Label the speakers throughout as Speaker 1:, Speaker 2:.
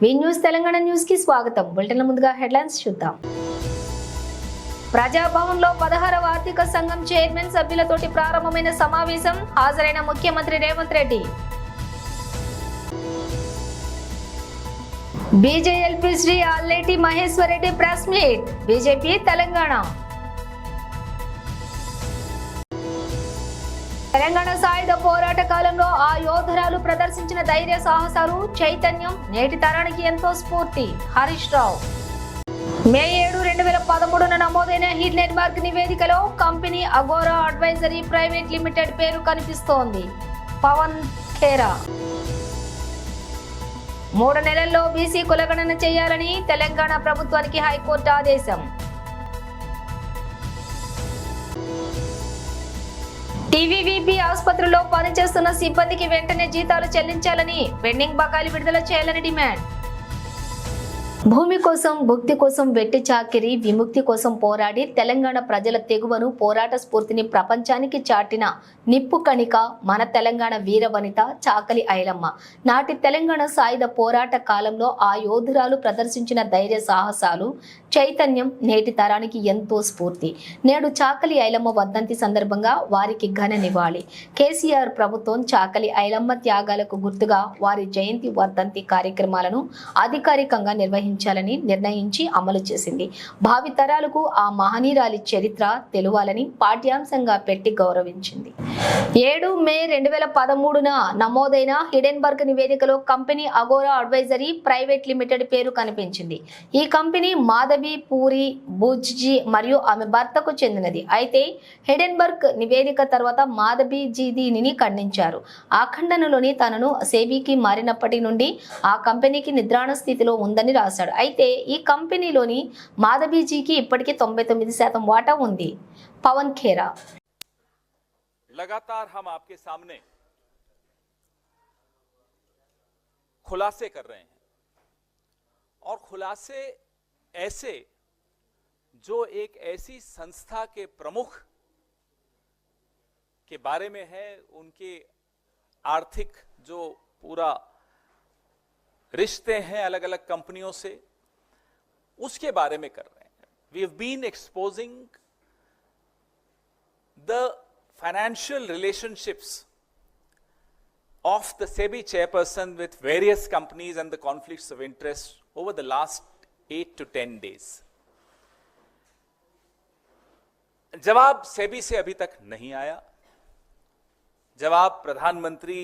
Speaker 1: వి news Telangana news కి స్వాగతం. Bulletin ముందుగా హెడ్లైన్స్ చూద్దాం. ప్రజాభవన్ లో 16వ ఆర్థిక సంఘం చైర్మన్ సభ్యులతోటి ప్రారంభమైన సమావేశం. హాజరైన ముఖ్యమంత్రి Revanth Reddy. BJLP Shri Alleti Maheshwar Reddy press meet. BJP Telangana. Telangana సాయుధ పోరాట కాలంలో ఆ యోధురాలు ప్రదర్శించిన ధైర్య సాహసాలు, చైతన్యం నేటి తరానికి ఎంతో స్ఫూర్తి. హరీష్ రావు. మే 7, 2013న నమోదైన హిడెన్బర్గ్ నివేదికలో company Agora advisory private limited పేరు కనిపిస్తోంది. పవన్ ఖేరా. 3 నెలల్లో బీసీ కులగణన చేయాలని తెలంగాణ ప్రభుత్వానికి హైకోర్టు ఆదేశం. టీవీవీపీ ఆసుపత్రిలో పనిచేస్తున్న సిబ్బందికి వెంటనే జీతాలు చెల్లించాలని, పెండింగ్ బకాయిలు విడుదల చేయాలని డిమాండ్. భూమి కోసం, భుక్తి కోసం వెట్టి చాకిరి, విముక్తి కోసం పోరాడి తెలంగాణ ప్రజల తెగువను, పోరాట స్ఫూర్తిని ప్రపంచానికి చాటిన నిప్పు కణిక మన తెలంగాణ వీరవనిత చాకలి ఐలమ్మ. నాటి తెలంగాణ సాయుధ పోరాట కాలంలో ఆ యోధురాలు ప్రదర్శించిన ధైర్య సాహసాలు, చైతన్యం నేటి తరానికి ఎంతో స్ఫూర్తి. నేడు చాకలి ఐలమ్మ వర్ధంతి సందర్భంగా వారికి ఘన నివాళి. కేసీఆర్ ప్రభుత్వం చాకలి ఐలమ్మ త్యాగాలకు గుర్తుగా వారి జయంతి వర్ధంతి కార్యక్రమాలను అధికారికంగా నిర్వహించాలని నిర్ణయించి అమలు చేసింది. భావితరాలకు ఆ మహనీయురాలి చరిత్ర తెలువాలని పాఠ్యాంశంగా పెట్టి గౌరవించింది. 7 మే 2013న నమోదైన హిడెన్బర్గ్ నివేదికలో company Agora advisory private limited పేరు కనిపించింది. ఈ కంపెనీ మాధవి పూరి బుజ్జీ మరియు ఆమె భర్తకు చెందినది. అయితే హిడెన్బర్గ్ నివేదిక తర్వాత మాధవీజీ దీనిని ఖండించారు. ఆ ఖండనలోని తనను సేబీకి మారినప్పటి నుండి ఆ కంపెనీకి నిద్రాణ స్థితిలో ఉందని రాశాడు. అయితే ఈ కంపెనీలోని మాధవీజీకి ఇప్పటికీ 99% వాటా ఉంది. పవన్ ఖేరా.
Speaker 2: लगातार हम आपके सामने खुलासे कर रहे हैं और खुलासे ऐसे जो एक ऐसी संस्था के प्रमुख के बारे में है, उनके आर्थिक जो पूरा रिश्ते हैं अलग अलग कंपनियों से, उसके बारे में कर रहे हैं. We have been exposing the financial relationships of the SEBI chairperson with various companies and the conflicts of interest over the last 8 to 10 days. जवाब सेबी से अभी तक नहीं आया, जवाब प्रधानमंत्री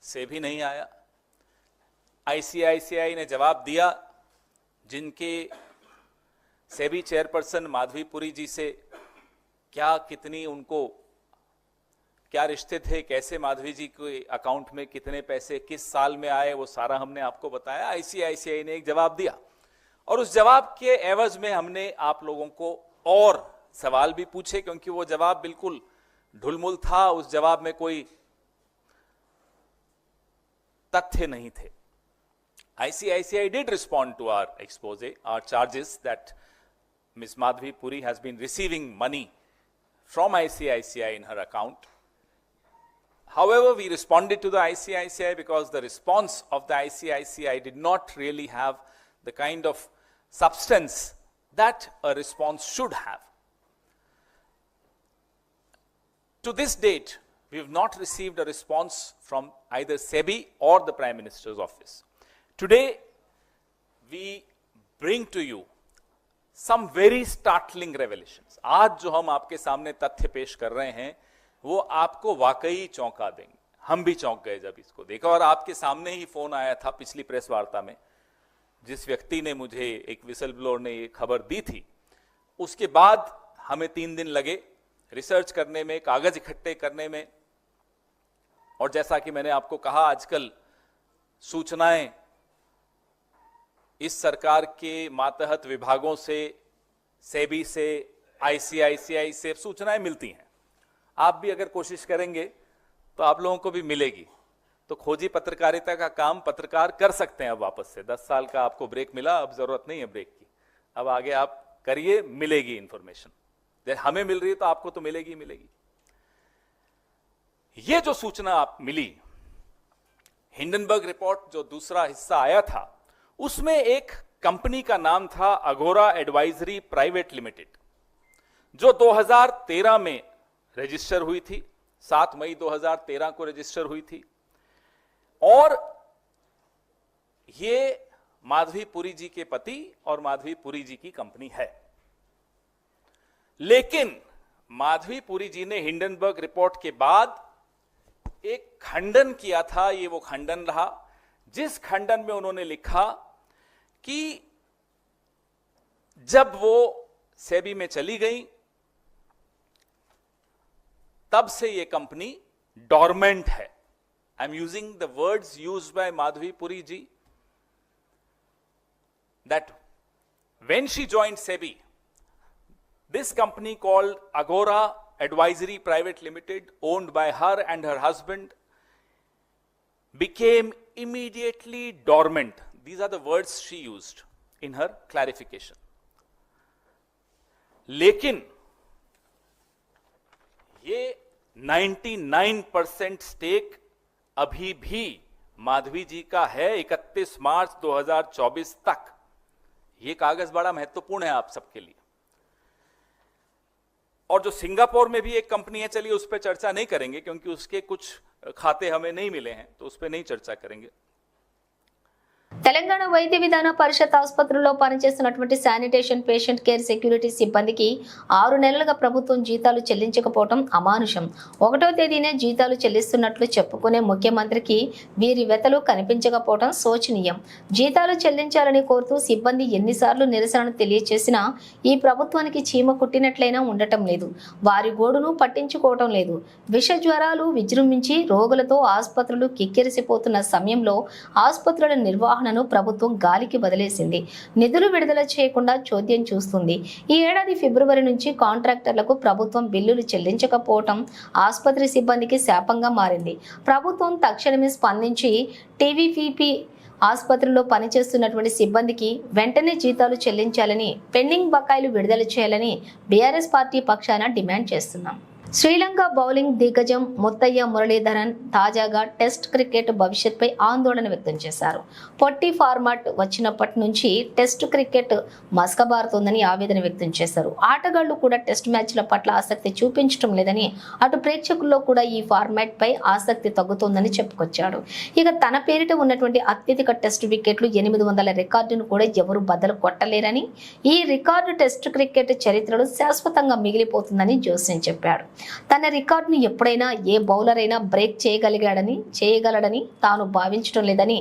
Speaker 2: से भी नहीं आया. आईसीआईसीआई ने जवाब दिया, जिनके सेबी चेयरपर्सन माधवी पुरी जी से क्या कितनी उनको क्या रिश्ते थे, कैसे माधवी जी के अकाउंट में कितने पैसे किस साल में आए, वो सारा हमने आपको बताया. आईसीआईसीआई ने एक जवाब दिया और उस जवाब के एवज में हमने आप लोगों को और सवाल भी पूछे, क्योंकि वो जवाब बिल्कुल ढुलमुल था. उस जवाब में कोई तथ्य नहीं थे. ICICI did respond to our expose, our charges that Ms. Madhavi Puri has been receiving money from ICICI in her account. However, we responded to the ICICI because the response of the ICICI did not really have the kind of substance that a response should have. To this date, we have not received a response from either SEBI or the Prime Minister's office. Today, we bring to you some very startling revelations. आज जो हम आपके सामने तथ्य पेश कर रहे हैं, वो आपको वाकई चौंका देंगे. हम भी चौंक गए जब इसको देखा. और आपके सामने ही फोन आया था पिछली प्रेस वार्ता में, जिस व्यक्ति ने मुझे, एक विसल ब्लोअर ने ये खबर दी थी. उसके बाद हमें 3 दिन लगे रिसर्च करने में, कागज इकट्ठे करने में. और जैसा कि मैंने आपको कहा, आजकल सूचनाएं इस सरकार के मातहत विभागों से, सेबी से, आईसीआईसीआई से सूचनाएं मिलती हैं. आप भी अगर कोशिश करेंगे तो आप लोगों को भी मिलेगी. तो खोजी पत्रकारिता का काम पत्रकार कर सकते हैं अब वापस से. 10 साल का आपको ब्रेक मिला, अब जरूरत नहीं है ब्रेक की. अब आगे आप करिए, मिलेगी इंफॉर्मेशन. हमें मिल रही है तो आपको तो मिलेगी मिलेगी. ये जो सूचना आप मिली, हिंडनबर्ग रिपोर्ट जो दूसरा हिस्सा आया था, उसमें एक कंपनी का नाम था अगोरा एडवाइजरी प्राइवेट लिमिटेड, जो 2013 में रजिस्टर हुई थी, 7 मई 2013 को रजिस्टर हुई थी। और ये माधवी पुरी जी के पति और माधवी पुरी जी की कंपनी है। लेकिन माधवी पुरी जी ने हिंडनबर्ग रिपोर्ट के बाद एक खंडन किया था। ये वो खंडन रहा जिस खंडन में उन्होंने लिखा कि जब वो सेबी में चली गई तब से ये कंपनी डॉर्मेंट है। I am using the words used by Madhavi Puri ji, that when she joined SEBI, this company called Agora Advisory Private Limited, owned by her and her husband, became immediately dormant. These are the words she used in her clarification. लेकिन ये 99% stake अभी भी माधवी जी का है 31 मार्च 2024 तक। ये कागज बड़ा महत्वपूर्ण है आप सबके लिए। और जो सिंगापुर में भी एक कंपनी है, चलिए उस पर चर्चा नहीं करेंगे क्योंकि उसके कुछ खाते हमें नहीं मिले हैं, तो उस पर नहीं चर्चा करेंगे।
Speaker 1: తెలంగాణ వైద్య విధాన పరిషత్ ఆసుపత్రుల్లో పనిచేస్తున్నటువంటి శానిటేషన్ పేషెంట్ కేర్ సెక్యూరిటీ సిబ్బందికి 6 నెలలుగా ప్రభుత్వం జీతాలు చెల్లించకపోవడం అమానుషం. 1వ తేదీనే జీతాలు చెల్లిస్తున్నట్లు చెప్పుకునే ముఖ్యమంత్రికి వీరి వెతలు కనిపించకపోవడం శోచనీయం. జీతాలు చెల్లించాలని కోరుతూ సిబ్బంది ఎన్నిసార్లు నిరసనను తెలియజేసినా ఈ ప్రభుత్వానికి చీమ కుట్టినట్లయినా ఉండటం లేదు. వారి గోడును పట్టించుకోవటం లేదు. విష జ్వరాలు విజృంభించి రోగులతో ఆసుపత్రులు కిక్కిరిసిపోతున్న సమయంలో ఆసుపత్రుల నిర్వహణను ప్రభుత్వం గాలికి వదిలేసింది. నిధులు విడుదల చేయకుండా చోద్యం చూస్తుంది. ఈ ఏడాది ఫిబ్రవరి నుంచి కాంట్రాక్టర్లకు ప్రభుత్వం బిల్లులు చెల్లించకపోవటం ఆసుపత్రి సిబ్బందికి శాపంగా మారింది. ప్రభుత్వం తక్షణమే స్పందించి టీవీపీపీ ఆసుపత్రిలో పనిచేస్తున్నటువంటి సిబ్బందికి వెంటనే జీతాలు చెల్లించాలని, పెండింగ్ బకాయిలు విడుదల చేయాలని బీఆర్ఎస్ పార్టీ పక్షాన డిమాండ్ చేస్తున్నాం. శ్రీలంక బౌలింగ్ దిగ్గజం ముత్తయ్య మురళీధరన్ తాజాగా టెస్ట్ క్రికెట్ భవిష్యత్పై ఆందోళన వ్యక్తం చేశారు. పొట్టి ఫార్మాట్ వచ్చినప్పటి నుంచి టెస్ట్ క్రికెట్ మసకబారుతోందని ఆవేదన వ్యక్తం చేశారు. ఆటగాళ్లు కూడా టెస్ట్ మ్యాచ్ల పట్ల ఆసక్తి చూపించడం లేదని, అటు ప్రేక్షకుల్లో కూడా ఈ ఫార్మాట్ పై ఆసక్తి తగ్గుతోందని చెప్పుకొచ్చాడు. ఇక తన పేరిట ఉన్నటువంటి అత్యధిక టెస్ట్ వికెట్లు 800 రికార్డును కూడా ఎవరు బద్దలు కొట్టలేరని, ఈ రికార్డు టెస్ట్ క్రికెట్ చరిత్రలో శాశ్వతంగా మిగిలిపోతుందని జోస్యం చెప్పాడు. తన రికార్డును ఎప్పుడైనా ఏ బౌలర్ అయినా బ్రేక్ చేయగలడని తాను భావించడం లేదని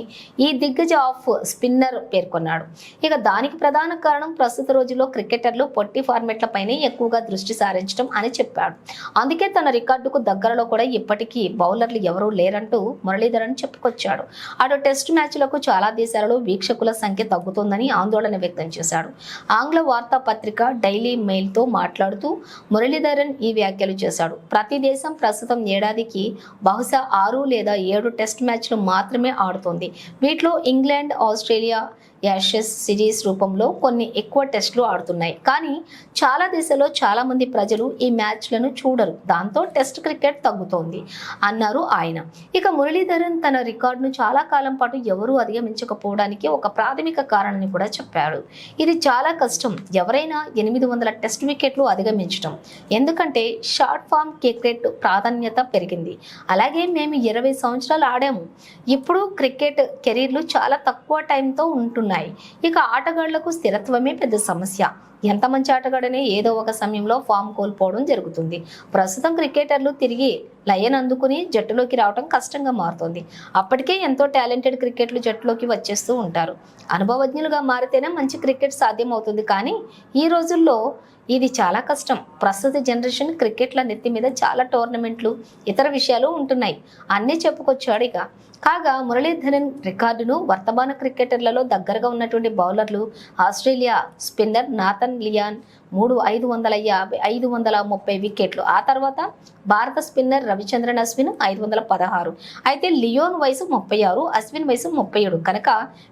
Speaker 1: ఈ దిగ్గజ ఆఫ్ స్పిన్నర్ పేర్కొన్నాడు. ఇక దానికి ప్రధాన కారణం ప్రస్తుత రోజుల్లో క్రికెటర్లు పొట్టి ఫార్మాట్లపైనే ఎక్కువగా దృష్టి సారించడం అని చెప్పాడు. అందుకే తన రికార్డుకు దగ్గరలో కూడా ఇప్పటికీ బౌలర్లు ఎవరూ లేరంటూ మురళీధరన్ చెప్పుకొచ్చాడు. అటు టెస్ట్ మ్యాచ్లకు చాలా దేశాలలో వీక్షకుల సంఖ్య తగ్గుతోందని ఆందోళన వ్యక్తం చేశాడు. ఆంగ్ల వార్తాపత్రిక డైలీ మెయిల్ తో మాట్లాడుతూ మురళీధరన్ ఈ వ్యాఖ్యలు చేశాడు. ప్రతి దేశం ప్రస్తుతం ఏడాదికి బహుశా 6 లేదా 7 టెస్ట్ మ్యాచ్లు మాత్రమే ఆడుతోంది. వీటిలో ఇంగ్లాండ్, ఆస్ట్రేలియా యాషెస్ సిరీస్ రూపంలో కొన్ని ఎక్కువ టెస్టులు ఆడుతున్నాయి. కానీ చాలా దేశాల్లో చాలా మంది ప్రజలు ఈ మ్యాచ్లను చూడరు. దాంతో టెస్ట్ క్రికెట్ తగ్గుతోంది అన్నారు ఆయన. ఇక మురళీధరన్ తన రికార్డును చాలా కాలం పాటు ఎవరూ అధిగమించకపోవడానికి ఒక ప్రాథమిక కారణాన్ని కూడా చెప్పాడు. ఇది చాలా కష్టం, ఎవరైనా 800 టెస్ట్ వికెట్లు అధిగమించడం. ఎందుకంటే షార్ట్ ఫామ్ క్రికెట్ ప్రాధాన్యత పెరిగింది. అలాగే మేము 20 సంవత్సరాలు ఆడాము. ఇప్పుడు క్రికెట్ కెరీర్లు చాలా తక్కువ టైంతో ఉంటున్నాయి. ఇక ఆటగాళ్లకు స్థిరత్వమే పెద్ద సమస్య. ఎంత మంచి ఆటగాడనే ఏదో ఒక సమయంలో ఫామ్ కోల్పోవడం జరుగుతుంది. ప్రస్తుతం క్రికెటర్లు తిరిగి లయన్ అందుకుని జట్టులోకి రావడం కష్టంగా మారుతోంది. అప్పటికే ఎంతో టాలెంటెడ్ క్రికెట్లు జట్టులోకి వచ్చేస్తూ ఉంటారు. అనుభవజ్ఞులుగా మారితేనే మంచి క్రికెట్ సాధ్యం అవుతుంది. కానీ ఈ రోజుల్లో ఇది చాలా కష్టం. ప్రస్తుత జనరేషన్ క్రికెట్ల నెత్తి మీద చాలా టోర్నమెంట్లు, ఇతర విషయాలు ఉంటున్నాయి అన్నీ చెప్పుకొచ్చాడు. ఇక కాగా మురళీధరన్ రికార్డును వర్తమాన క్రికెటర్లలో దగ్గరగా ఉన్నటువంటి బౌలర్లు ఆస్ట్రేలియా స్పిన్నర్ నాథన్ లియాన్ 530 వికెట్లు. ఆ తర్వాత భారత స్పిన్నర్ రవిచంద్రన్ అశ్విన్ 516. అయితే లియోన్ వయసు 36, అశ్విన్ వయసు 37 కనుక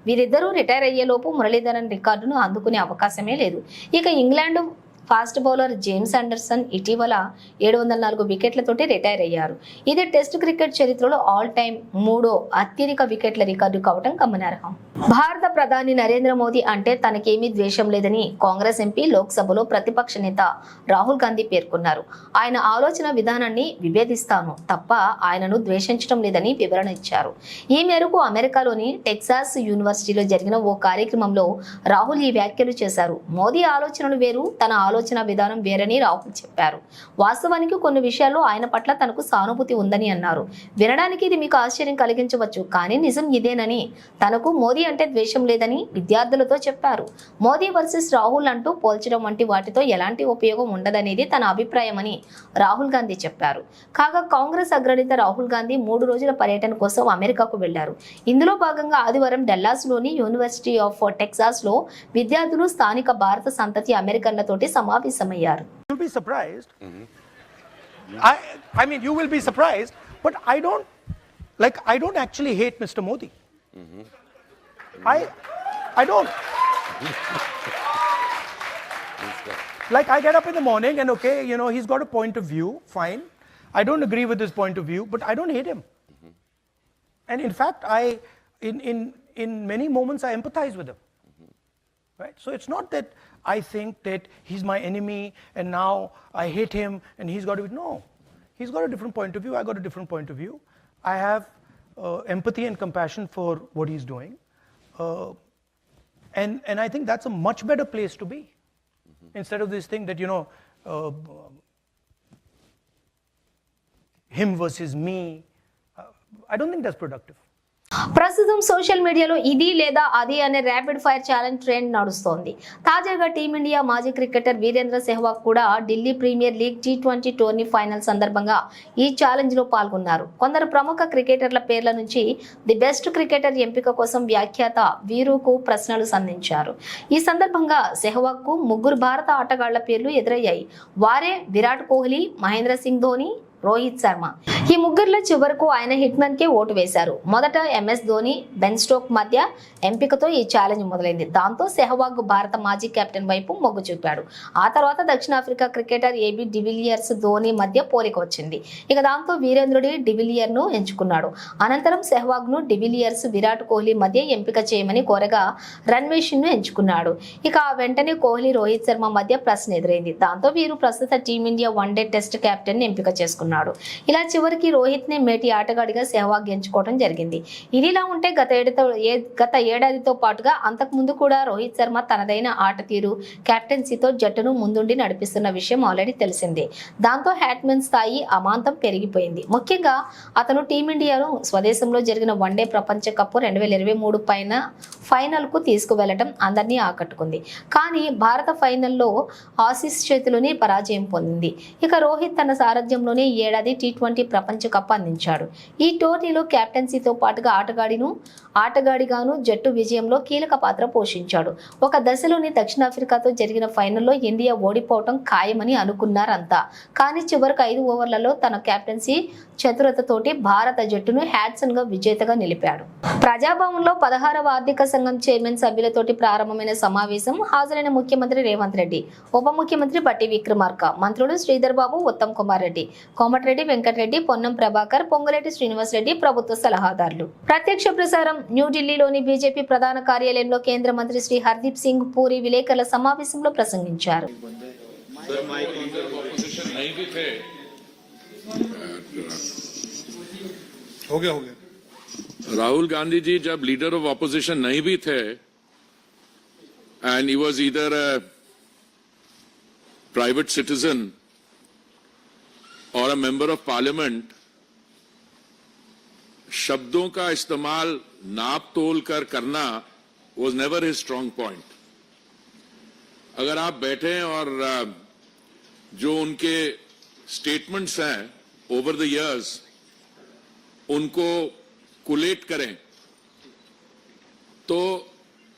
Speaker 1: వీరిద్దరూ రిటైర్ అయ్యేలోపు మురళీధరన్ రికార్డును అందుకునే అవకాశమే లేదు. ఇక England fast bowler James Anderson ఇటీవల 704 వికెట్లతోటి రిటైర్ అయ్యారు. ఇది టెస్ట్ క్రికెట్ చరిత్రలో ఆల్ టైమ్ 3వ అత్యధిక వికెట్ల రికార్డు కావడం గమనార్హం. భారత ప్రధాని నరేంద్ర మోదీ అంటే తనకేమీ ద్వేషం లేదని కాంగ్రెస్ ఎంపీ లోక్సభలో ప్రతిపక్ష నేత రాహుల్ గాంధీ పేర్కొన్నారు. ఆయన ఆలోచన విధానాన్ని విభేదిస్తాను తప్ప ఆయనను ద్వేషించడం లేదని వివరణ ఇచ్చారు. ఈ మేరకు అమెరికాలోని టెక్సాస్ యూనివర్సిటీలో జరిగిన ఓ కార్యక్రమంలో రాహుల్ ఈ వ్యాఖ్యలు చేశారు. మోదీ ఆలోచనలు వేరు, తన ఆలోచన విధానం వేరని రాహుల్ చెప్పారు. వాస్తవానికి కొన్ని విషయాల్లో ఆయన పట్ల తనకు సానుభూతి ఉందని అన్నారు. వినడానికి ఇది మీకు ఆశ్చర్యం కలిగించవచ్చు, కానీ నిజం ఇదేనని, తనకు మోదీ అంటే ద్వేషం లేదని విద్యార్థులతో చెప్పారు. మోదీ వర్సెస్ రాహుల్ అంటూ పోల్చడం వంటి వాటితో ఎలాంటి ఉపయోగం ఉండదనేది తన అభిప్రాయమని రాహుల్ గాంధీ చెప్పారు. కాగా కాంగ్రెస్ అగ్రనేత రాహుల్ గాంధీ 3 రోజుల పర్యటన కోసం అమెరికాకు వెళ్లారు. ఇందులో భాగంగా ఆదివారం డల్లాస్లోని యూనివర్సిటీ ఆఫ్ టెక్సాస్ లో విద్యార్థులు, స్థానిక భారత సంతతి అమెరికన్లతోటి సమావేశమయ్యారు.
Speaker 3: You'll be surprised. I mean, you will be surprised, but I don't actually hate Mr. Modi. I don't. Like, I get up in the morning and okay, you know, he's got a point of view, fine. I don't agree with his point of view, but I don't hate him. And in fact, in many moments I empathize with him. Right? So it's not that I think that he's my enemy and now I hate him and he's got to be, no. He's got a different point of view, I got a different point of view. I have empathy and compassion for what he's doing. And I think that's a much better place to be. Instead of this thing that, you know, him versus me, I don't think that's productive.
Speaker 1: ప్రస్తుతం social మీడియాలో ఇది లేదా అది అనే rapid fire challenge trend నడుస్తోంది. తాజాగా team India మాజీ cricketer Virender Sehwag కూడా Delhi premier league T20 tourney final సందర్భంగా ఈ ఛాలెంజ్ లో పాల్గొన్నారు. కొందరు ప్రముఖ క్రికెటర్ల పేర్ల నుంచి ది బెస్ట్ క్రికెటర్ ఎంపిక కోసం వ్యాఖ్యాత వీరుకు ప్రశ్నలు సంధించారు. ఈ సందర్భంగా సెహ్వాగ్ కు 3 భారత ఆటగాళ్ల పేర్లు ఎదురయ్యాయి. వారే విరాట్ కోహ్లీ, మహేంద్ర సింగ్ ధోని, రోహిత్ శర్మ. ఈ ముగ్గురులో చివరకు ఆయన హిట్మన్ కే ఓటు వేశారు. మొదట MS ధోని, బెన్ స్టోక్ మధ్య ఎంపికతో ఈ ఛాలెంజ్ మొదలైంది. దాంతో సెహ్వాగ్ భారత మాజీ కెప్టెన్ వైపు మొగ్గు చూపాడు. ఆ తర్వాత దక్షిణాఫ్రికా క్రికెటర్ AB డివిలియర్స్, ధోని మధ్య పోలిక వచ్చింది. ఇక దాంతో వీరేంద్రుడి డివిలియర్ ను ఎంచుకున్నాడు. అనంతరం సెహ్వాగ్ ను డివిలియర్స్, విరాట్ కోహ్లీ మధ్య ఎంపిక చేయమని కోరగా రణ్వీర్ సింగ్ ను ఎంచుకున్నాడు. ఇక ఆ వెంటనే కోహ్లీ, రోహిత్ శర్మ మధ్య ప్రశ్న ఎదురైంది. దాంతో వీరు ప్రస్తుత టీమిండియా వన్డే టెస్ట్ కెప్టెన్ ఎంపిక చేసుకున్నారు. ఇలా చివరికి రోహిత్ ని మేటి ఆటగాడిగా సెహ్వాగ్ ఎంచుకోవడం జరిగింది. ఇదిలా ఉంటే గత ఏడాదితో పాటుగా అంతకు ముందు కూడా రోహిత్ శర్మ తనదైన ఆట తీరు, కెప్టెన్సీతో జట్టును ముందుండి నడిపిస్తున్న విషయం ఆల్రెడీ తెలిసిందే. దాంతో హ్యాట్మెన్ స్థాయి అమాంతం పెరిగిపోయింది. ముఖ్యంగా అతను టీమిండియాను స్వదేశంలో జరిగిన వన్డే ప్రపంచ కప్ 2023 పైన ఫైనల్ కు తీసుకువెళ్లడం అందరినీ ఆకట్టుకుంది. కానీ భారత ఫైనల్లో ఆసీస్ చేతిలోనే పరాజయం పొందింది. ఇక రోహిత్ తన సారథ్యంలోనే ఈ ఏడాది T20 ప్రపంచ కప్ అందించాడు. ఈ టోర్నీలో కెప్టెన్సీతో పాటుగా ఆటగాడిగాను జట్టు విజయంలో కీలక పాత్ర పోషించాడు. ఒక దశలోని దక్షిణాఫ్రికాతో జరిగిన ఫైనల్లో ఇండియా ఓడిపోవటం ఖాయమని అనుకున్నారంతా. కానీ చివరికి 5 ఓవర్లలో తన కెప్టెన్సీ చతురతతోటి భారత జట్టును హ్యాట్సన్ గా విజేతగా నిలిపాడు. ప్రజాభవన్లో 16వ ఆర్థిక సంఘం చైర్మన్ సభ్యులతోటి ప్రారంభమైన సమావేశం హాజరైన ముఖ్యమంత్రి రేవంత్ రెడ్డి, ఉప ముఖ్యమంత్రి బట్టి విక్రమార్క, మంత్రులు శ్రీధర్ బాబు, ఉత్తమ్ కుమార్ రెడ్డి, కోమటిరెడ్డి వెంకటరెడ్డి, పొన్నం ప్రభాకర్, పొంగులేటి శ్రీనివాస్ రెడ్డి ప్రభుత్వ సలహాదారులు. ప్రత్యక్ష ప్రసారం న్యూఢిల్లీలోని బీజేపీ ప్రధాన కార్యాలయంలో కేంద్ర మంత్రి శ్రీ హర్దీప్ సింగ్ పూరి విలేకరుల సమావేశంలో ప్రసంగించారు.
Speaker 4: हो गया
Speaker 5: राहुल गांधी जी जब लीडर ऑफ ऑपोजिशन नहीं भी थे and he was either a private citizen और अ मेंबर ऑफ पार्लियामेंट, शब्दों का इस्तेमाल नाप तोल कर करना was never his strong point. अगर आप बैठे और जो उनके स्टेटमेंट्स हैं ओवर द इयर्स उनको कुलेट करें तो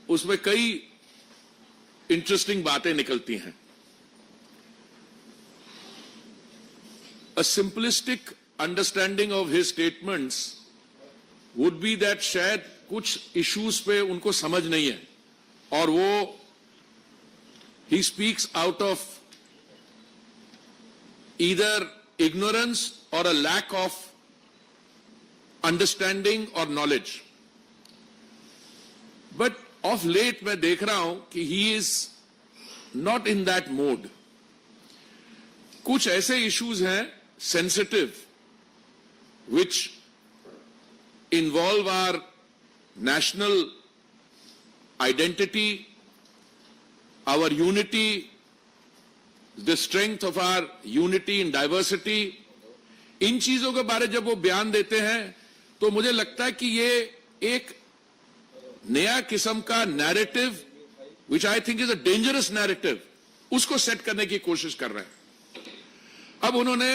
Speaker 5: उसमें कई इंटरेस्टिंग बातें निकलती हैं. A simplistic understanding of his statements would be that शायद कुछ issues पे उनको समझ नहीं है और वो he speaks out of either ignorance or a lack of understanding or knowledge. But of late मैं देख रहा हूं कि he is not in that mode. कुछ ऐसे issues हैं sensitive which involve our national identity, our unity, the strength of our unity in diversity. इन चीजों के बारे जब वो बयान देते हैं तो मुझे लगता है कि ये एक नया किस्म का narrative which I think is a dangerous narrative उसको सेट करने की कोशिश कर रहे हैं. अब उन्होंने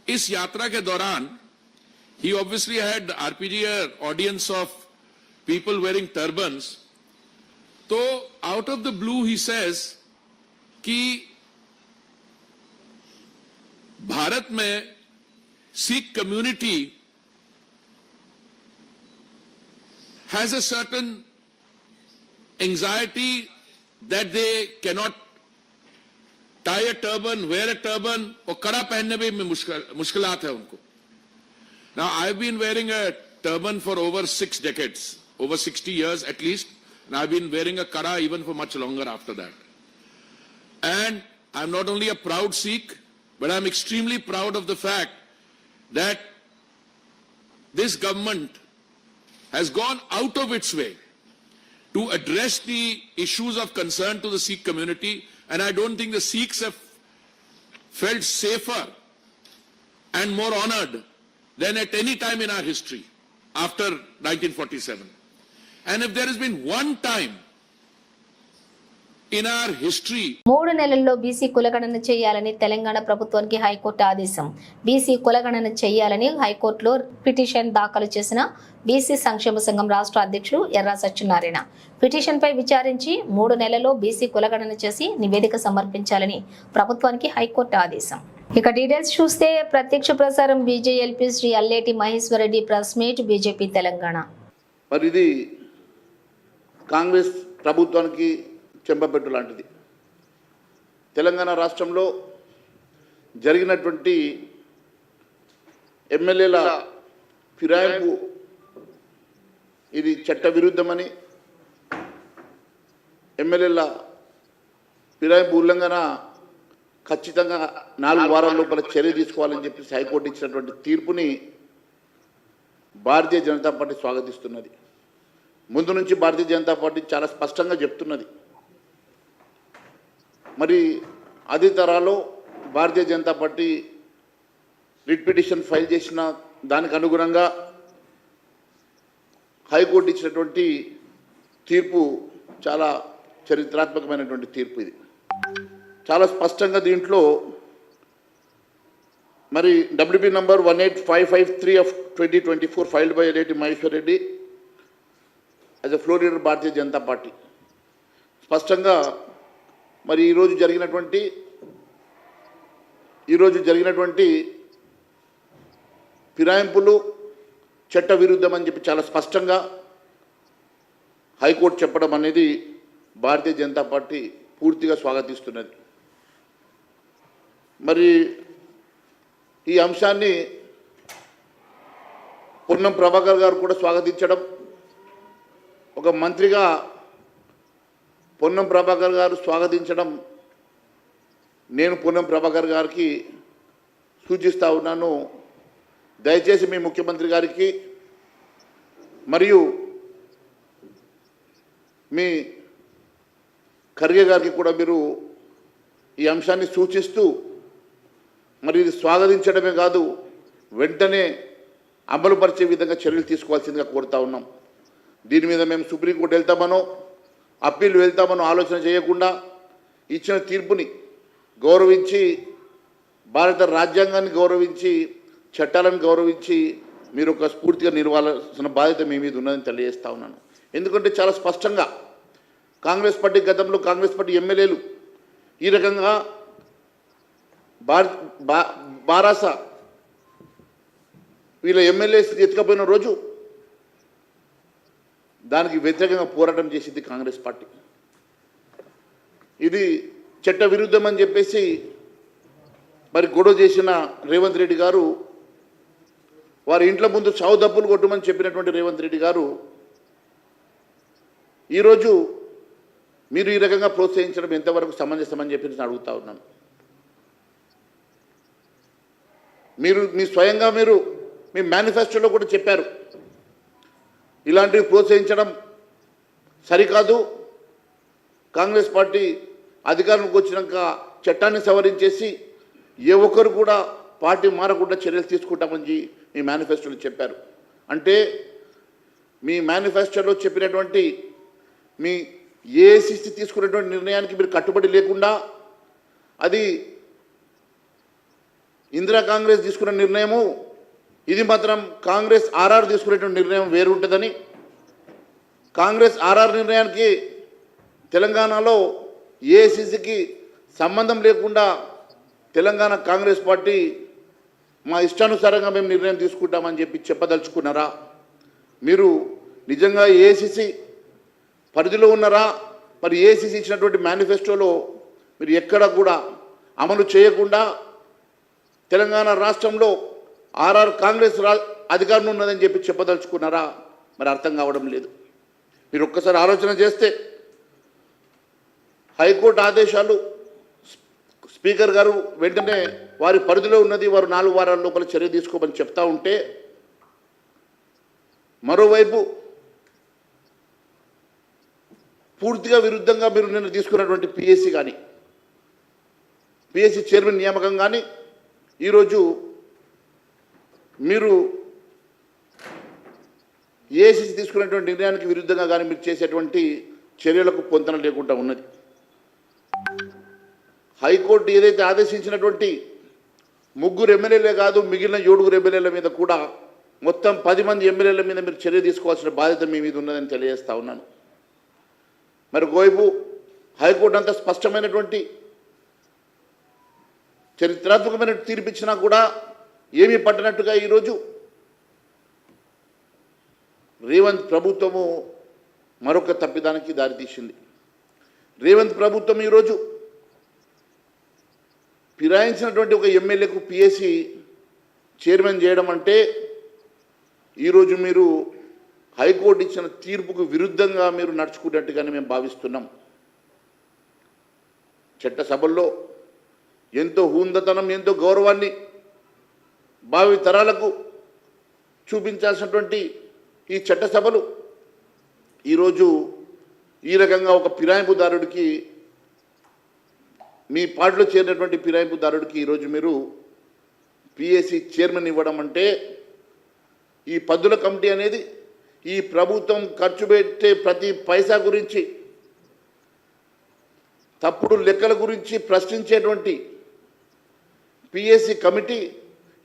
Speaker 5: इस यात्रा के दौरान he obviously had RPG audience of people wearing turbans. तो out of the blue he says कि भारत में Sikh community has a certain anxiety that they cannot tie a turban, wear a turban, और कड़ा पहनने में मुश्किलात है उनको. Now I've been wearing a turban for over 6 decades, over 60 years at least, and I've been wearing a kada even for much longer after that. And I'm not only a proud Sikh, but I'm extremely proud of the fact that this government has gone out of its way to address the issues of concern to the Sikh community, and I don't think the Sikhs have felt safer and more honored than at any time in our history after 1947. And if there has been one time in our history
Speaker 1: 3 నెలల్లో BC కులగణన చేయాలని తెలంగాణ ప్రభుత్వానికి high court ఆదేశం. BC కులగణన చేయాలని హైకోర్టులో petition దాఖలు చేసిన బీసీ సంక్షేమ సంఘం రాష్ట్ర అధ్యక్షుడు ఎర్రా సత్యనారాయణ పిటిషన్పై విచారించి 3 నెలల్లో బీసీ కులగణన చేసి నివేదిక సమర్పించాలని ప్రభుత్వానికి హైకోర్టు ఆదేశం. ఇక డీటెయిల్స్ చూస్తే ప్రత్యక్ష ప్రసారం BJLP Shri Alleti Maheshwar Reddy press meet BJP Telangana.
Speaker 4: మరి ఇది కాంగ్రెస్ ప్రభుత్వానికి చెంపపెట్టు లాంటిది. తెలంగాణ రాష్ట్రంలో జరిగినటువంటి ఎమ్మెల్యేల ఫిరాయింపు ఇది చట్ట విరుద్ధమని, ఎమ్మెల్యేల ఫిరాయింపు ఉల్లంఘన ఖచ్చితంగా 4 వారాల లోపల చర్య తీసుకోవాలని చెప్పి హైకోర్టు ఇచ్చినటువంటి తీర్పుని భారతీయ జనతా పార్టీ స్వాగతిస్తున్నది. ముందు నుంచి భారతీయ జనతా పార్టీ చాలా స్పష్టంగా చెప్తున్నది. మరి అదే తరాలో Bharatiya Janata Party writ petition file చేసిన దానికి అనుగుణంగా హైకోర్టు ఇచ్చినటువంటి తీర్పు చాలా చరిత్రాత్మకమైనటువంటి తీర్పు. ఇది చాలా స్పష్టంగా దీంట్లో మరి WP number 18553 of 2024 filed by Alleti Maheshwar Reddy as a floor leader Bharatiya Janata Party స్పష్టంగా మరి ఈరోజు జరిగినటువంటి ఫిరాయింపులు చట్ట విరుద్ధమని చెప్పి చాలా స్పష్టంగా హైకోర్టు చెప్పడం అనేది భారతీయ జనతా పార్టీ పూర్తిగా స్వాగతిస్తున్నది. మరి ఈ అంశాన్ని పొన్నం ప్రభాకర్ గారు కూడా స్వాగతించడం, ఒక మంత్రిగా పొన్నం ప్రభాకర్ గారు స్వాగతించడం నేను పొన్నం ప్రభాకర్ గారికి సూచిస్తూ ఉన్నాను. దయచేసి మీ ముఖ్యమంత్రి గారికి మరియు మీ ఖర్గే గారికి కూడా మీరు ఈ అంశాన్ని సూచిస్తూ మరి ఇది స్వాగతించడమే కాదు వెంటనే అమలుపరిచే విధంగా చర్యలు తీసుకోవాల్సిందిగా కోరుతా ఉన్నాం. దీని మీద మేము సుప్రీంకోర్టు వెళ్తామనో అప్పీల్ వెళ్తామనో ఆలోచన చేయకుండా ఇచ్చిన తీర్పుని గౌరవించి, భారత రాజ్యాంగాన్ని గౌరవించి, చట్టాలను గౌరవించి మీరు ఒక స్ఫూర్తిగా నిర్వహించాల్సిన బాధ్యత మీ మీద ఉన్నదని తెలియజేస్తా ఉన్నాను. ఎందుకంటే చాలా స్పష్టంగా కాంగ్రెస్ పార్టీ గతంలో కాంగ్రెస్ పార్టీ ఎమ్మెల్యేలు ఈ రకంగా బారాస వీళ్ళ ఎమ్మెల్యేస్ ఎత్తుకపోయిన రోజు దానికి వ్యతిరేకంగా పోరాటం చేసింది కాంగ్రెస్ పార్టీ. ఇది చట్ట విరుద్ధం అని చెప్పేసి మరి గొడవ చేసిన రేవంత్ రెడ్డి గారు, వారి ఇంట్ల ముందు చావు దప్పులు కొట్టమని చెప్పినటువంటి రేవంత్ రెడ్డి గారు ఈరోజు మీరు ఈ రకంగా ప్రోత్సహించడం ఎంతవరకు సమంజసమని చెప్పి నేను అడుగుతా ఉన్నాను. మీ స్వయంగా మీ మేనిఫెస్టోలో కూడా చెప్పారు, ఇలాంటివి ప్రోత్సహించడం సరికాదు, కాంగ్రెస్ పార్టీ అధికారంలోకి వచ్చినాక చట్టాన్ని సవరించేసి ఏ ఒక్కరు కూడా పార్టీ మారకుండా చర్యలు తీసుకుంటామని మీ మేనిఫెస్టోలో చెప్పారు. అంటే మీ మేనిఫెస్టోలో చెప్పినటువంటి మీ ఏఐసిసి తీసుకున్నటువంటి నిర్ణయానికి మీరు కట్టుబడి లేకుండా, అది ఇందిరా కాంగ్రెస్ తీసుకున్న నిర్ణయము, ఇది మాత్రం కాంగ్రెస్ ఆర్ఆర్ తీసుకునేటువంటి నిర్ణయం వేరు ఉంటుందని, కాంగ్రెస్ ఆర్ఆర్ నిర్ణయానికి తెలంగాణలో ఏఐసిసికి సంబంధం లేకుండా తెలంగాణ కాంగ్రెస్ పార్టీ మా ఇష్టానుసారంగా మేము నిర్ణయం తీసుకుంటామని చెప్పదలుచుకున్నారా? మీరు నిజంగా ఏఐసిసి పరిధిలో ఉన్నారా? మరి ఏఐసిసి ఇచ్చినటువంటి మేనిఫెస్టోలో మీరు ఎక్కడ కూడా అమలు చేయకుండా తెలంగాణ రాష్ట్రంలో ఆర్ఆర్ కాంగ్రెస్ అధికారంలో ఉన్నదని చెప్పదలుచుకున్నారా? మరి అర్థం కావడం లేదు. మీరు ఒక్కసారి ఆలోచన చేస్తే హైకోర్టు ఆదేశాలు స్పీకర్ గారు వెంటనే వారి పరిధిలో ఉన్నది, వారు 4 వారాల లోపల చర్య తీసుకోమని చెప్తా ఉంటే, మరోవైపు పూర్తిగా విరుద్ధంగా మీరు నిన్న తీసుకున్నటువంటి పిఎస్సి కానీ, పిఎస్సి చైర్మన్ నియామకం కానీ, ఈరోజు మీరు ఏఐసిసి తీసుకున్నటువంటి నిర్ణయానికి విరుద్ధంగా కానీ మీరు చేసేటువంటి చర్యలకు పొంతన లేకుండా ఉన్నది. హైకోర్టు ఏదైతే ఆదేశించినటువంటి 3 ఎమ్మెల్యేలే కాదు, మిగిలిన 7 ఎమ్మెల్యేల మీద కూడా మొత్తం 10 మంది ఎమ్మెల్యేల మీద మీరు చర్య తీసుకోవాల్సిన బాధ్యత మీ మీద ఉన్నదని తెలియజేస్తా ఉన్నాను. మరి ఒకవైపు హైకోర్టు అంత స్పష్టమైనటువంటి చరిత్రాత్మకమైన తీర్పిచ్చినా కూడా ఏమీ పట్టనట్టుగా ఈరోజు రేవంత్ ప్రభుత్వము మరొక తప్పిదానికి దారితీసింది. రేవంత్ ప్రభుత్వం ఈరోజు ఫిరాయించినటువంటి ఒక ఎమ్మెల్యేకు పిఎస్సి చైర్మన్ చేయడం అంటే, ఈరోజు మీరు హైకోర్టు ఇచ్చిన తీర్పుకు విరుద్ధంగా మీరు నడుచుకున్నట్టుగానే మేము భావిస్తున్నాం. చట్టసభల్లో ఎంతో హూందతనం, ఎంతో గౌరవాన్ని భావి తరాలకు చూపించాల్సినటువంటి ఈ చట్టసభలు ఈరోజు ఈ రకంగా ఒక ఫిరాయింపుదారుడికి, మీ పార్టీలో చేరినటువంటి ఫిరాయింపుదారుడికి ఈరోజు మీరు పిఎస్సి చైర్మన్ ఇవ్వడం అంటే, ఈ పద్దుల కమిటీ అనేది ఈ ప్రభుత్వం ఖర్చు పెట్టే ప్రతి పైసా గురించి, తప్పుడు లెక్కల గురించి ప్రశ్నించేటువంటి పిఎస్సి కమిటీ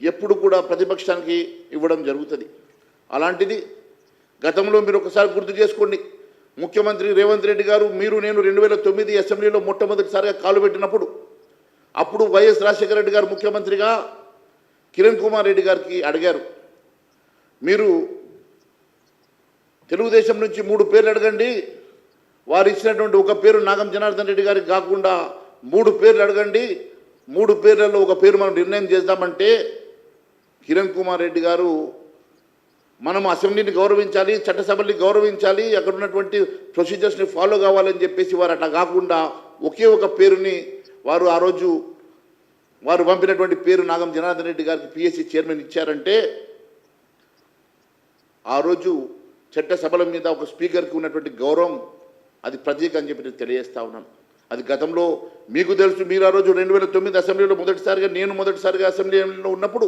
Speaker 4: ఎప్పుడు కూడా ప్రతిపక్షానికి ఇవ్వడం జరుగుతుంది. అలాంటిది గతంలో మీరు ఒకసారి గుర్తు చేసుకోండి, ముఖ్యమంత్రి రేవంత్ రెడ్డి గారు, నేను 2009 అసెంబ్లీలో మొట్టమొదటిసారిగా కాలు పెట్టినప్పుడు, అప్పుడు వైఎస్ రాజశేఖర రెడ్డి గారు ముఖ్యమంత్రిగా కిరణ్ కుమార్ రెడ్డి గారికి అడిగారు, మీరు తెలుగుదేశం నుంచి 3 పేర్లు అడగండి, వారు ఇచ్చినటువంటి ఒక పేరు నాగం జనార్దన్ రెడ్డి గారికి కాకుండా 3 పేర్లు అడగండి, 3 పేర్లలో ఒక పేరు మనం నిర్ణయం చేద్దామంటే, కిరణ్ కుమార్ రెడ్డి గారు మనం అసెంబ్లీని గౌరవించాలి, చట్టసభల్ని గౌరవించాలి, అక్కడ ఉన్నటువంటి ప్రొసీజర్స్ని ఫాలో కావాలని చెప్పేసి వారు అట్లా కాకుండా ఒకే ఒక పేరుని వారు ఆ రోజు వారు పంపినటువంటి పేరు నాగం జనార్దన్ రెడ్డి గారికి పిఎస్సి చైర్మన్ ఇచ్చారంటే, ఆ రోజు చట్టసభల మీద ఒక స్పీకర్కి ఉన్నటువంటి గౌరవం అది ప్రతీక అని చెప్పి నేను తెలియజేస్తా ఉన్నాను. అది గతంలో మీకు తెలుసు, మీరు ఆ రోజు 2009 అసెంబ్లీలో మొదటిసారిగా అసెంబ్లీలో ఉన్నప్పుడు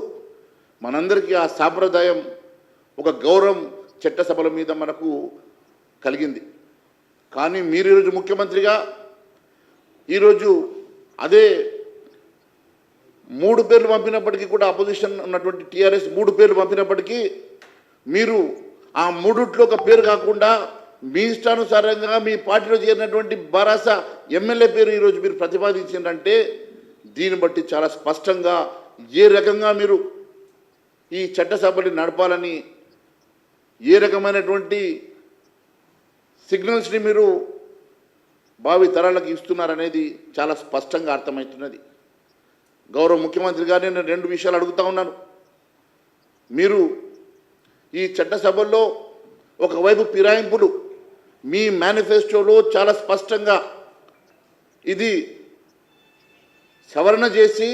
Speaker 4: మనందరికీ ఆ సాంప్రదాయం, ఒక గౌరవం చట్టసభల మీద మనకు కలిగింది. కానీ మీరు ఈరోజు ముఖ్యమంత్రిగా ఈరోజు అదే 3 పేర్లు పంపినప్పటికీ కూడా, అపోజిషన్ ఉన్నటువంటి టీఆర్ఎస్ 3 పేర్లు పంపినప్పటికీ మీరు ఆ 3ట్లో ఒక పేరు కాకుండా మీ ఇష్టానుసారంగా మీ పార్టీలో చేరినటువంటి బారాస ఎమ్మెల్యే పేరు ఈరోజు మీరు ప్రతిపాదించిందంటే, దీన్ని బట్టి చాలా స్పష్టంగా ఏ రకంగా మీరు ఈ చట్టసభని నడపాలని, ఏ రకమైనటువంటి సిగ్నల్స్ని మీరు భావి తరాలకు ఇస్తున్నారనేది చాలా స్పష్టంగా అర్థమవుతున్నది. గౌరవ ముఖ్యమంత్రి గారిని నేను 2 విషయాలు అడుగుతా ఉన్నాను. మీరు ఈ చట్టసభల్లో ఒకవైపు ఫిరాయింపులు, మీ మేనిఫెస్టోలో చాలా స్పష్టంగా ఇది సవరణ చేసి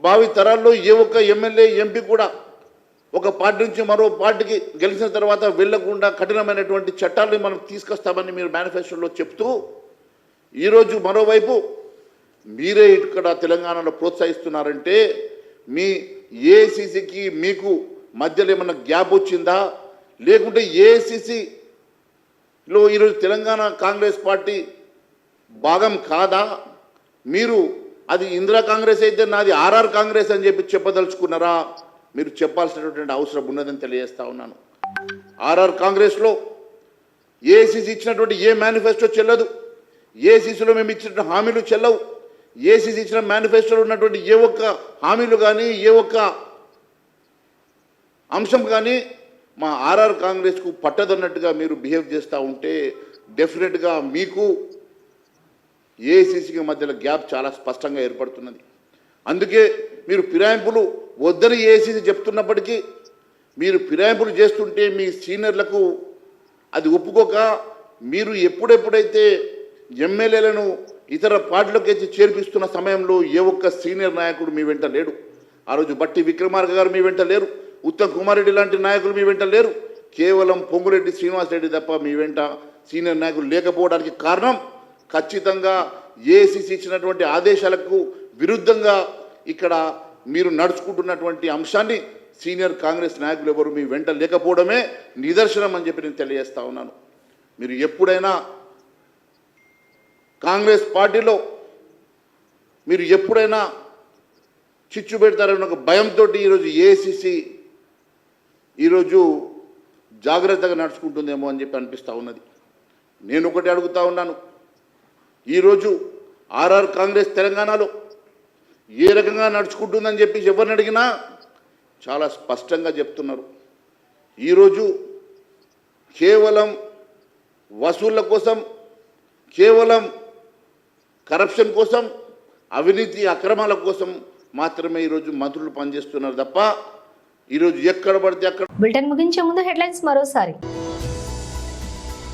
Speaker 4: భావి తరాల్లో ఏ ఒక్క ఎమ్మెల్యే ఎంపీ కూడా ఒక పార్టీ నుంచి మరో పార్టీకి గెలిచిన తర్వాత వెళ్లకుండా కఠినమైనటువంటి చట్టాలను మనం తీసుకొస్తామని మీరు మేనిఫెస్టోలో చెప్తూ, ఈరోజు మరోవైపు మీరే ఇక్కడ తెలంగాణలో ప్రోత్సహిస్తున్నారంటే మీ ఏఐసిసికి మీకు మధ్యలో ఏమన్నా గ్యాప్ వచ్చిందా, లేకుంటే ఏఐసిసిలో ఈరోజు తెలంగాణ కాంగ్రెస్ పార్టీ భాగం కాదా? మీరు అది ఇందిరా కాంగ్రెస్ అయితే నాది ఆర్ఆర్ కాంగ్రెస్ అని చెప్పదలుచుకున్నారా? మీరు చెప్పాల్సినటువంటి అవసరం ఉన్నదని తెలియజేస్తా ఉన్నాను. ఆర్ఆర్ కాంగ్రెస్లో ఏఐసిసి ఇచ్చినటువంటి ఏ మేనిఫెస్టో చెల్లదు, ఏఐసిసిలో మేము ఇచ్చిన హామీలు చెల్లవు, ఏఐసిసి ఇచ్చిన మేనిఫెస్టోలో ఉన్నటువంటి ఏ ఒక్క హామీలు కానీ ఏ ఒక్క అంశం కానీ మా ఆర్ఆర్ కాంగ్రెస్కు పట్టదన్నట్టుగా మీరు బిహేవ్ చేస్తూ ఉంటే డెఫినెట్గా మీకు ఏఐసిసికి మధ్యలో గ్యాప్ చాలా స్పష్టంగా ఏర్పడుతున్నది. అందుకే మీరు ఫిరాయింపులు వద్దని ఏఐసిసి చెప్తున్నప్పటికీ మీరు ఫిరాయింపులు చేస్తుంటే మీ సీనియర్లకు అది ఒప్పుకోక మీరు ఎప్పుడెప్పుడైతే ఎమ్మెల్యేలను ఇతర పార్టీలకు చేర్పిస్తున్న సమయంలో ఏ ఒక్క సీనియర్ నాయకుడు మీ వెంట లేడు. ఆ రోజు బట్టి విక్రమార్క గారు మీ వెంట లేరు, ఉత్తమ్ కుమార్ రెడ్డి లాంటి నాయకులు మీ వెంట లేరు. కేవలం పొంగురెడ్డి శ్రీనివాసరెడ్డి తప్ప మీ వెంట సీనియర్ నాయకులు లేకపోవడానికి కారణం ఖచ్చితంగా ఏఐసిసి ఇచ్చినటువంటి ఆదేశాలకు విరుద్ధంగా ఇక్కడ మీరు నడుచుకుంటున్నటువంటి అంశాన్ని సీనియర్ కాంగ్రెస్ నాయకులు ఎవరు మీ వెంట లేకపోవడమే నిదర్శనం అని చెప్పి నేను తెలియజేస్తా ఉన్నాను. మీరు ఎప్పుడైనా కాంగ్రెస్ పార్టీలో మీరు ఎప్పుడైనా చిచ్చు పెడతారని ఒక భయంతో ఈరోజు ఏఐసిసి ఈరోజు జాగ్రత్తగా నడుచుకుంటుందేమో అని చెప్పి అనిపిస్తూ ఉన్నది. నేను ఒకటి అడుగుతా ఉన్నాను, ఈరోజు ఆర్ఆర్ కాంగ్రెస్ తెలంగాణలో ఏ రకంగా నడుచుకుంటుందని చెప్పి ఎవరిని అడిగినా చాలా స్పష్టంగా చెప్తున్నారు. ఈరోజు కేవలం వసూళ్ల కోసం, కేవలం కరప్షన్ కోసం, అవినీతి అక్రమాల కోసం మాత్రమే ఈరోజు మంత్రులు పనిచేస్తున్నారు తప్ప ఈరోజు ఎక్కడ పడితే అక్కడ.
Speaker 1: బులెటిన్ ముగించే ముందు హెడ్లైన్స్ మరోసారి.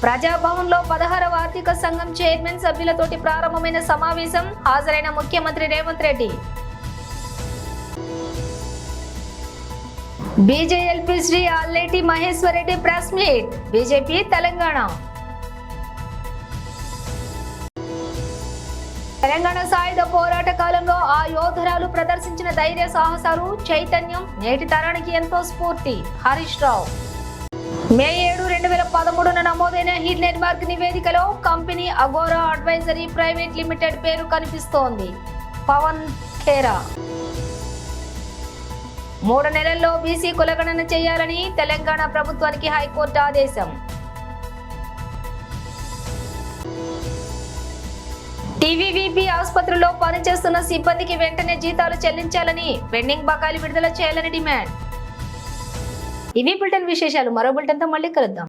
Speaker 1: ప్రజాభవన్లో 16వ ఆర్థిక సంఘం చైర్మన్ సభ్యులతోటి ప్రారంభమైన సమావేశం, హాజరైన ముఖ్యమంత్రి Revanth Reddy. BJLP Shri Alleti Maheshwar Reddy press meet, BJP Telangana. Telangana సాయుధ పోరాట కాలంలో ఆ యోధురాలు ప్రదర్శించిన ధైర్య సాహసాలు, చైతన్యం నేటి తరానికి ఎంతో స్ఫూర్తి, హరీష్ రావు. మే 7, 2013న నమోదైన హిల్ నెట్వర్క్ నివేదికలో company Agora advisory private limited పేరు కనిపిస్తోంది, పవన్ ఖేరా. 3 నెలల్లో బీసీ కులగణన చేయాలని తెలంగాణ ప్రభుత్వానికి హైకోర్టు ఆదేశం. టీవీవీపీ ఆసుపత్రిలో పనిచేస్తున్న సిబ్బందికి వెంటనే జీతాలు చెల్లించాలని, పెండింగ్ బకాయిలు విడుదల చేయాలని డిమాండ్. ఇవి బులెటిన్ విశేషాలు. మరో బులెటిన్తో మళ్ళీ కలుద్దాం.